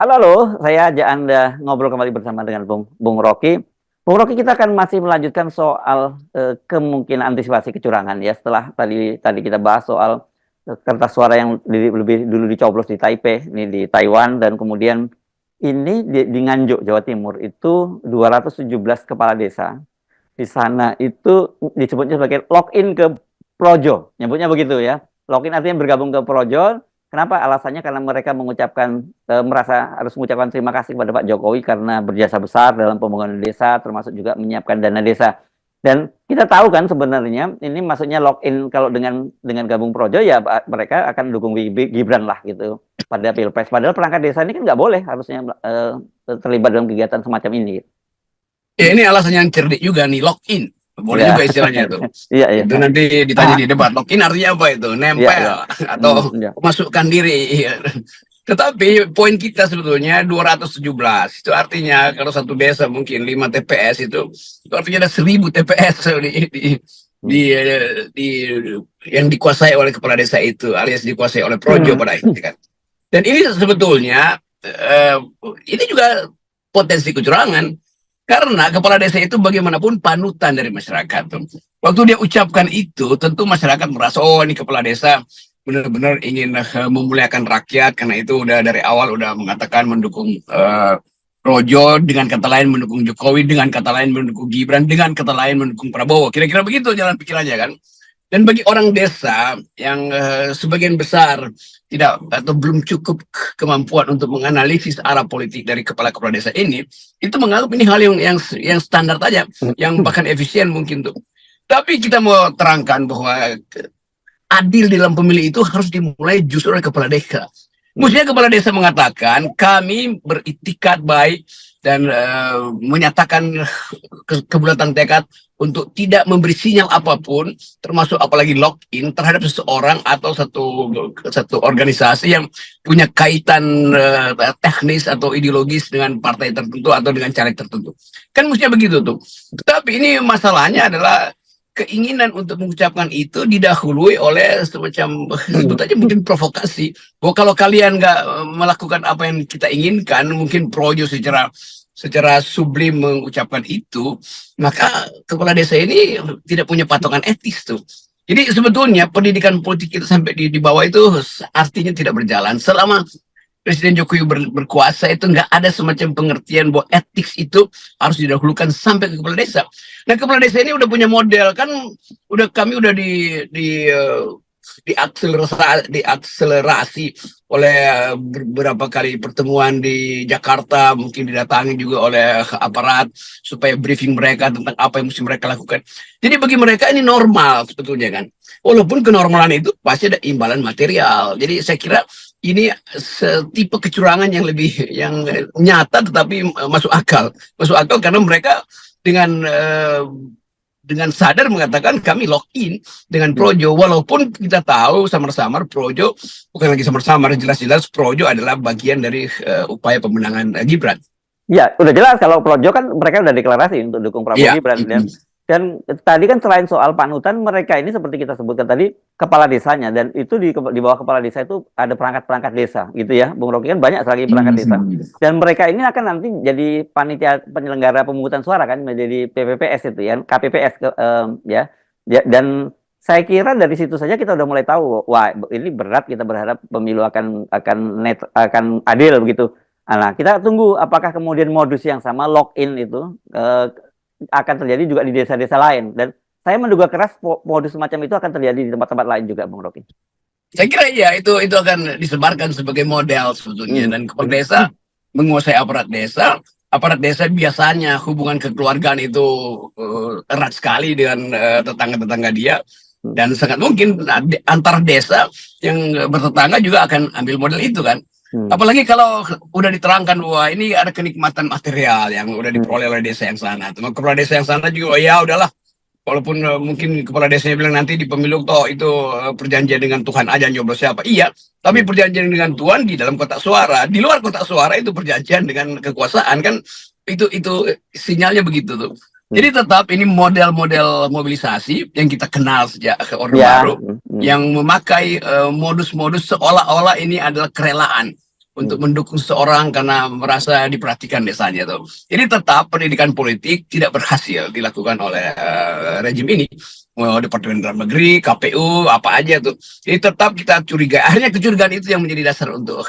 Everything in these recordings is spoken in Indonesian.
Halo, halo, saya ajak Anda ngobrol kembali bersama dengan Bung Rocky. Bung Rocky, kita akan masih melanjutkan soal kemungkinan antisipasi kecurangan ya. Setelah tadi kita bahas soal kertas suara yang lebih dulu dicoblos di Taipei, ini di Taiwan, dan kemudian ini di Nganjuk, Jawa Timur, itu 217 kepala desa. Di sana itu disebutnya sebagai login ke Projo, nyebutnya begitu ya. Login artinya bergabung ke Projo. Kenapa? Alasannya karena mereka mengucapkan merasa harus mengucapkan terima kasih kepada Pak Jokowi karena berjasa besar dalam pembangunan desa, termasuk juga menyiapkan dana desa. Dan kita tahu kan sebenarnya ini maksudnya login kalau dengan gabung Projo ya mereka akan dukung Gibran lah gitu pada Pilpres. Padahal perangkat desa ini kan nggak boleh harusnya terlibat dalam kegiatan semacam ini. Ya, ini alasan yang cerdik juga nih, login. Boleh Ya, juga istilahnya itu. iya, iya. Itu nanti ditanya di debat, login artinya apa itu? Iya, Nempel iya. atau Iya. masukkan diri. Tetapi poin kita sebetulnya 217. Itu artinya kalau satu desa mungkin 5 TPS itu artinya ada 1000 TPS di yang dikuasai oleh kepala desa itu, alias dikuasai oleh Projo pada akhirnya kan. Dan ini sebetulnya ini juga potensi kecurangan. Karena kepala desa itu bagaimanapun panutan dari masyarakat. Waktu dia ucapkan itu, tentu masyarakat merasa, oh ini kepala desa benar-benar ingin memuliakan rakyat, karena itu udah dari awal udah mengatakan mendukung Projo, dengan kata lain mendukung Jokowi, dengan kata lain mendukung Gibran, dengan kata lain mendukung Prabowo. Kira-kira begitu jalan pikirannya kan. Dan bagi orang desa yang sebagian besar tidak atau belum cukup kemampuan untuk menganalisis arah politik dari kepala-kepala desa ini, itu menganggap ini hal yang standar saja, yang bahkan efisien mungkin tuh. Tapi kita mau terangkan bahwa adil dalam pemilih itu harus dimulai justru oleh kepala desa. Mestinya kepala desa mengatakan kami beritikat baik dan menyatakan kebulatan tekad untuk tidak memberi sinyal apapun, termasuk apalagi login terhadap seseorang atau satu organisasi yang punya kaitan teknis atau ideologis dengan partai tertentu atau dengan caleg tertentu. Kan mestinya begitu tuh. Tapi ini masalahnya adalah keinginan untuk mengucapkan itu didahului oleh semacam sebut aja mungkin provokasi, bahwa kalau kalian nggak melakukan apa yang kita inginkan, mungkin Projo secara sublim mengucapkan itu, maka kepala desa ini tidak punya patokan etis tuh. Jadi sebetulnya pendidikan politik kita sampai di bawah itu artinya tidak berjalan selama Presiden Jokowi berkuasa. Itu nggak ada semacam pengertian bahwa etik itu harus didahulukan sampai ke kepala desa. Nah, kepala desa ini udah punya model kan, kami udah diakselerasi oleh beberapa kali pertemuan di Jakarta, mungkin didatangi juga oleh aparat supaya briefing mereka tentang apa yang mesti mereka lakukan. Jadi bagi mereka ini normal sebetulnya kan. Walaupun kenormalan itu pasti ada imbalan material. Jadi saya kira ini tipe kecurangan yang lebih yang nyata tetapi masuk akal karena mereka dengan sadar mengatakan kami login dengan Projo, walaupun kita tahu samar-samar Projo bukan lagi samar-samar, jelas-jelas Projo adalah bagian dari upaya pemenangan Gibran. Ya, udah jelas kalau Projo kan mereka udah deklarasi untuk dukung Prabowo Gibran. Dan tadi kan selain soal panutan, mereka ini seperti kita sebutkan tadi kepala desanya, dan itu di bawah kepala desa itu ada perangkat-perangkat desa gitu ya, Bung Rocky, kan banyak sekali perangkat desa. Dan mereka ini akan nanti jadi panitia penyelenggara pemungutan suara kan, menjadi PPPS itu ya, KPPS ya. Dan saya kira dari situ saja kita udah mulai tahu, wah ini berat, kita berharap pemilu akan adil begitu. Nah, kita tunggu apakah kemudian modus yang sama login itu akan terjadi juga di desa-desa lain, dan saya menduga keras modus semacam itu akan terjadi di tempat-tempat lain juga, Bung Rocky. Saya kira ya itu akan disebarkan sebagai model sebetulnya, dan kepala desa menguasai aparat desa biasanya hubungan kekeluargaan itu erat sekali dengan tetangga-tetangga dia, dan sangat mungkin antar desa yang bertetangga juga akan ambil model itu kan. Apalagi kalau udah diterangkan bahwa ini ada kenikmatan material yang udah diperoleh oleh desa yang sana. Kepala desa yang sana juga, oh ya udahlah. Walaupun mungkin kepala desanya bilang nanti di pemilu toh itu perjanjian dengan Tuhan aja nyoblos siapa. Iya, tapi perjanjian dengan Tuhan di dalam kotak suara. Di luar kotak suara itu perjanjian dengan kekuasaan kan. Itu sinyalnya begitu tuh. Jadi tetap ini model-model mobilisasi yang kita kenal sejak Orde Baru, yang memakai modus-modus seolah-olah ini adalah kerelaan untuk mendukung seseorang karena merasa diperhatikan desanya tuh. Ini tetap pendidikan politik tidak berhasil dilakukan oleh rejim ini. Departemen Dalam Negeri, KPU, apa aja tuh. Jadi tetap kita curiga. Akhirnya kecurigaan itu yang menjadi dasar untuk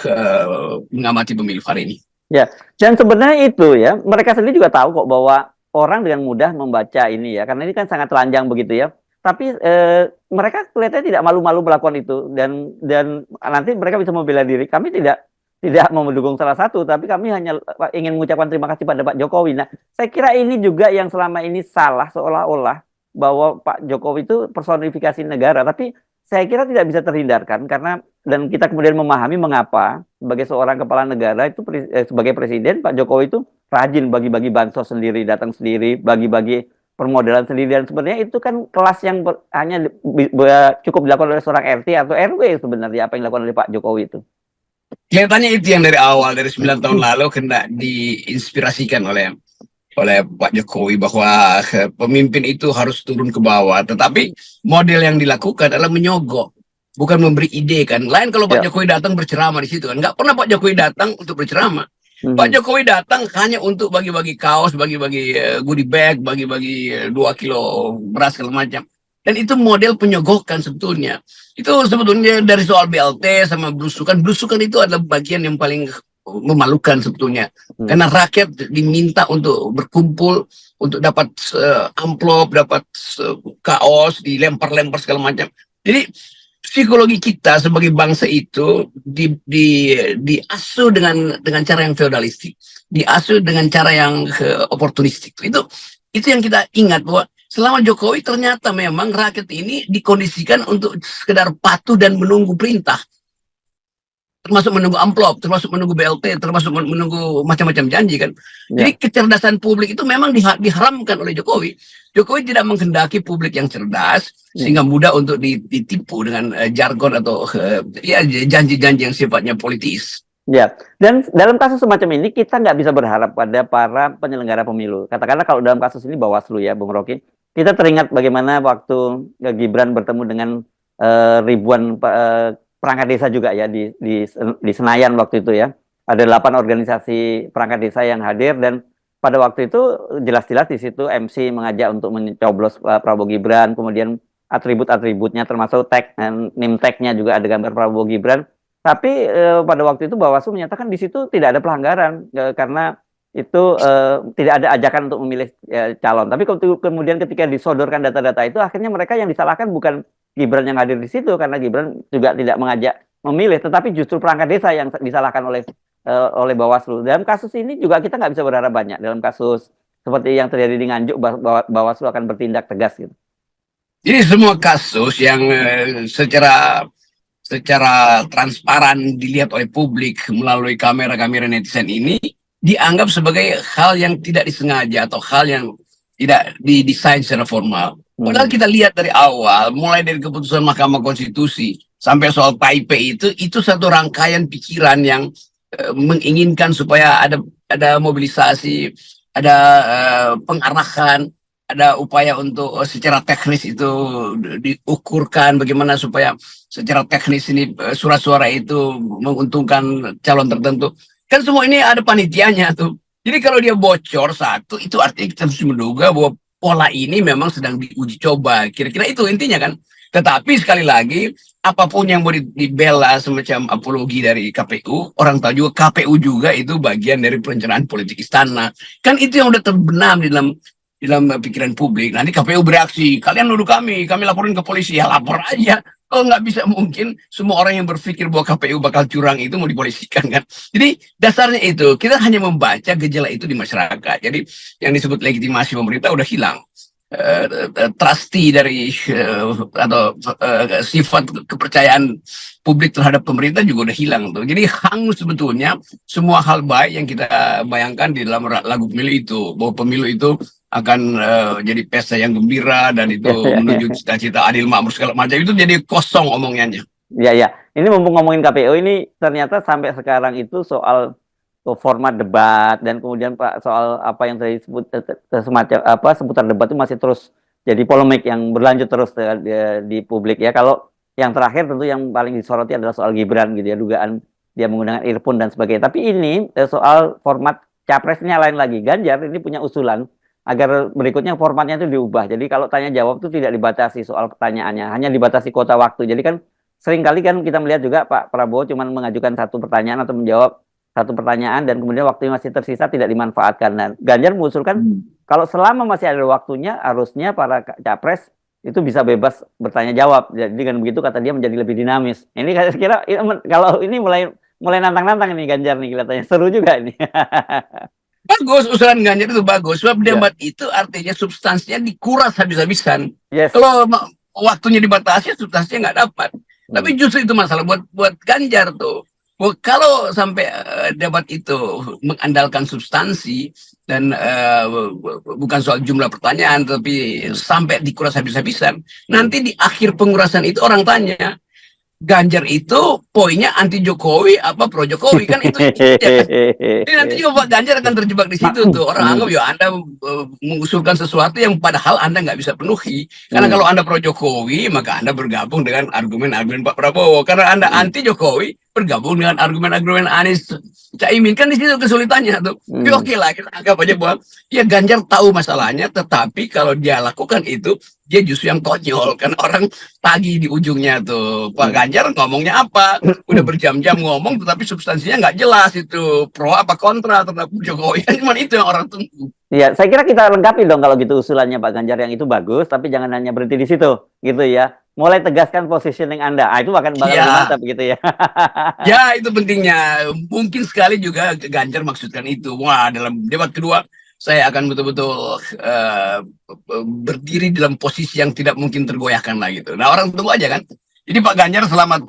mengamati pemilu hari ini. Ya, dan sebenarnya itu ya, mereka sendiri juga tahu kok bahwa orang dengan mudah membaca ini ya, karena ini kan sangat telanjang begitu ya. Tapi mereka kelihatannya tidak malu-malu melakukan itu dan nanti mereka bisa membela diri. Kami tidak mau mendukung salah satu, tapi kami hanya ingin mengucapkan terima kasih pada Pak Jokowi. Nah, saya kira ini juga yang selama ini salah seolah-olah bahwa Pak Jokowi itu personifikasi negara, tapi saya kira tidak bisa terhindarkan karena dan kita kemudian memahami mengapa sebagai seorang kepala negara itu sebagai presiden Pak Jokowi itu rajin bagi-bagi bansos sendiri, datang sendiri, bagi-bagi permodalan sendiri dan sebenarnya itu kan kelas yang hanya cukup dilakukan oleh seorang RT atau RW sebenarnya apa yang dilakukan oleh Pak Jokowi itu. Kelihatannya itu yang dari awal, dari 9 tahun lalu kena diinspirasikan oleh Pak Jokowi bahwa pemimpin itu harus turun ke bawah. Tetapi model yang dilakukan adalah menyogok, bukan memberi ide kan. Lain kalau Pak Jokowi datang berceramah di situ kan. Nggak pernah Pak Jokowi datang untuk berceramah. Pak Jokowi datang hanya untuk bagi-bagi kaos, bagi-bagi goodie bag, bagi-bagi 2 kilo beras segala macam. Dan itu model penyogokan sebetulnya. Itu sebetulnya dari soal BLT sama belusukan. Belusukan itu adalah bagian yang paling memalukan sebetulnya. Karena rakyat diminta untuk berkumpul, untuk dapat amplop, dapat kaos, dilempar-lempar segala macam. Jadi psikologi kita sebagai bangsa itu diasuh dengan cara yang feodalistik, diasuh dengan cara yang oportunistik. Itu yang kita ingat bahwa selama Jokowi ternyata memang rakyat ini dikondisikan untuk sekedar patuh dan menunggu perintah. Termasuk menunggu amplop, termasuk menunggu BLT, termasuk menunggu macam-macam janji kan. Jadi kecerdasan publik itu memang diharamkan oleh Jokowi. Jokowi tidak menghendaki publik yang cerdas sehingga mudah untuk ditipu dengan jargon atau janji-janji yang sifatnya politis. Ya, dan dalam kasus semacam ini kita nggak bisa berharap pada para penyelenggara pemilu. Katakanlah kalau dalam kasus ini Bawaslu ya, Bung Rocky, kita teringat bagaimana waktu Gibran bertemu dengan ribuan perangkat desa juga ya di Senayan waktu itu ya. Ada 8 organisasi perangkat desa yang hadir dan pada waktu itu jelas-jelas di situ MC mengajak untuk mencoblos Prabowo Gibran, kemudian atribut-atributnya termasuk name tag-nya juga ada gambar Prabowo Gibran. Tapi pada waktu itu Bawaslu menyatakan di situ tidak ada pelanggaran karena itu tidak ada ajakan untuk memilih calon. Tapi kemudian ketika disodorkan data-data itu akhirnya mereka yang disalahkan bukan Gibran yang hadir di situ karena Gibran juga tidak mengajak memilih, tetapi justru perangkat desa yang disalahkan oleh Bawaslu. Dalam kasus ini juga kita nggak bisa berharap banyak. Dalam kasus seperti yang terjadi di Nganjuk, Bawaslu akan bertindak tegas gitu. Jadi semua kasus yang secara transparan dilihat oleh publik melalui kamera-kamera netizen ini dianggap sebagai hal yang tidak disengaja atau hal yang tidak didesain secara formal. Padahal kita lihat dari awal, mulai dari keputusan Mahkamah Konstitusi sampai soal Taipei itu satu rangkaian pikiran yang menginginkan supaya ada mobilisasi, ada pengarahan, ada upaya untuk secara teknis itu diukurkan bagaimana supaya secara teknis ini surat suara itu menguntungkan calon tertentu. Kan semua ini ada panitianya tuh. Jadi kalau dia bocor satu, itu artinya kita harus menduga bahwa pola ini memang sedang diuji coba. Kira-kira itu intinya kan. Tetapi sekali lagi, apapun yang mau dibela semacam apologi dari KPU, orang tahu juga KPU juga itu bagian dari perencanaan politik istana. Kan itu yang udah terbenam di dalam pikiran publik. Nanti KPU bereaksi, kalian nuduh kami laporin ke polisi, ya lapor aja. Kalau nggak bisa mungkin semua orang yang berpikir bahwa KPU bakal curang itu mau dipolisikan kan. Jadi dasarnya itu, kita hanya membaca gejala itu di masyarakat. Jadi yang disebut legitimasi pemerintah udah hilang. Trusty dari atau sifat kepercayaan publik terhadap pemerintah juga udah hilang tuh. Jadi hangus sebetulnya semua hal baik yang kita bayangkan di dalam lagu pemilu itu, bahwa pemilu itu akan jadi pesta yang gembira dan itu menuju cita-cita adil makmur segala macam, itu jadi kosong omongannya. Ya ya, ini mumpung ngomongin KPU ini ternyata sampai sekarang itu soal format debat dan kemudian Pak soal apa yang tadi disebut semacam apa seputar debat itu masih terus jadi polemik yang berlanjut terus di publik ya. Kalau yang terakhir tentu yang paling disoroti adalah soal Gibran gitu ya, dugaan dia menggunakan earphone dan sebagainya. Tapi ini soal format capresnya lain lagi. Ganjar ini punya usulan agar berikutnya formatnya itu diubah. Jadi kalau tanya jawab itu tidak dibatasi soal pertanyaannya, hanya dibatasi kuota waktu. Jadi kan sering kali kan kita melihat juga Pak Prabowo cuma mengajukan satu pertanyaan atau menjawab satu pertanyaan dan kemudian waktu yang masih tersisa tidak dimanfaatkan. Dan Ganjar mengusulkan kalau selama masih ada waktunya harusnya para capres itu bisa bebas bertanya jawab. Jadi dengan begitu kata dia menjadi lebih dinamis. Ini saya kira kalau ini mulai nantang-nantang ini Ganjar nih kelihatannya seru juga ini. Bagus, usulan Ganjar itu bagus. Sebab Ya. debat itu artinya substansinya dikuras habis-habisan. Yes. Kalau waktunya dibatasi, substansinya nggak dapat. Tapi justru itu masalah buat Ganjar tuh. Kalau sampai debat itu mengandalkan substansi dan bukan soal jumlah pertanyaan, tapi sampai dikuras habis-habisan, nanti di akhir pengurasan itu orang tanya, Ganjar itu poinnya anti Jokowi apa pro Jokowi, kan itu ya. Jadi nanti juga Pak Ganjar akan terjebak di situ tuh. Orang anggap ya Anda mengusulkan sesuatu yang padahal Anda nggak bisa penuhi. Karena kalau Anda pro Jokowi, maka Anda bergabung dengan argumen-argumen Pak Prabowo. Karena Anda anti Jokowi, bergabung dengan argumen-argumen Anies Caimin. Kan di situ kesulitannya tuh. Tapi oke lah, kita anggap aja bahwa ya Ganjar tahu masalahnya, tetapi kalau dia lakukan itu, dia justru yang konyol. Kan orang tagih di ujungnya tuh. Pak Ganjar ngomongnya apa? Udah berjam-jam ngomong, tetapi substansinya nggak jelas itu. Pro apa kontra terhadap Jokowi. Kan cuma itu yang orang tunggu. Iya, saya kira kita lengkapi dong kalau gitu usulannya Pak Ganjar yang itu bagus, tapi jangan hanya berhenti di situ, gitu ya. Mulai tegaskan positioning Anda. Itu akan bakal lebih mantap gitu ya. Ya, itu pentingnya. Mungkin sekali juga Ganjar maksudkan itu. Wah, dalam debat kedua saya akan betul-betul berdiri dalam posisi yang tidak mungkin tergoyahkan lah gitu. Nah, orang tunggu aja kan. Jadi Pak Ganjar selamat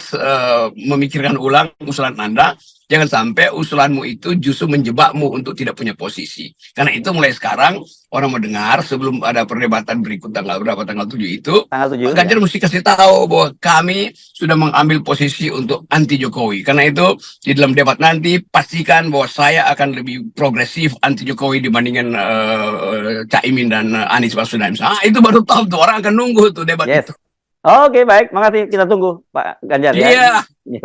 memikirkan ulang usulan Anda. Jangan sampai usulanmu itu justru menjebakmu untuk tidak punya posisi. Karena itu mulai sekarang orang mau dengar sebelum ada perdebatan berikut tanggal berapa, tanggal 7 itu, Tanggal 7 Pak Ganjar mesti kasih tahu bahwa kami sudah mengambil posisi untuk anti Jokowi. Karena itu di dalam debat nanti pastikan bahwa saya akan lebih progresif anti Jokowi dibandingkan Caimin dan Anies Baswedan. Nah, itu baru tahu tuh, orang akan nunggu tuh debat itu. Oke, baik. Makasih. Kita tunggu Pak Ganjar ya. Iya.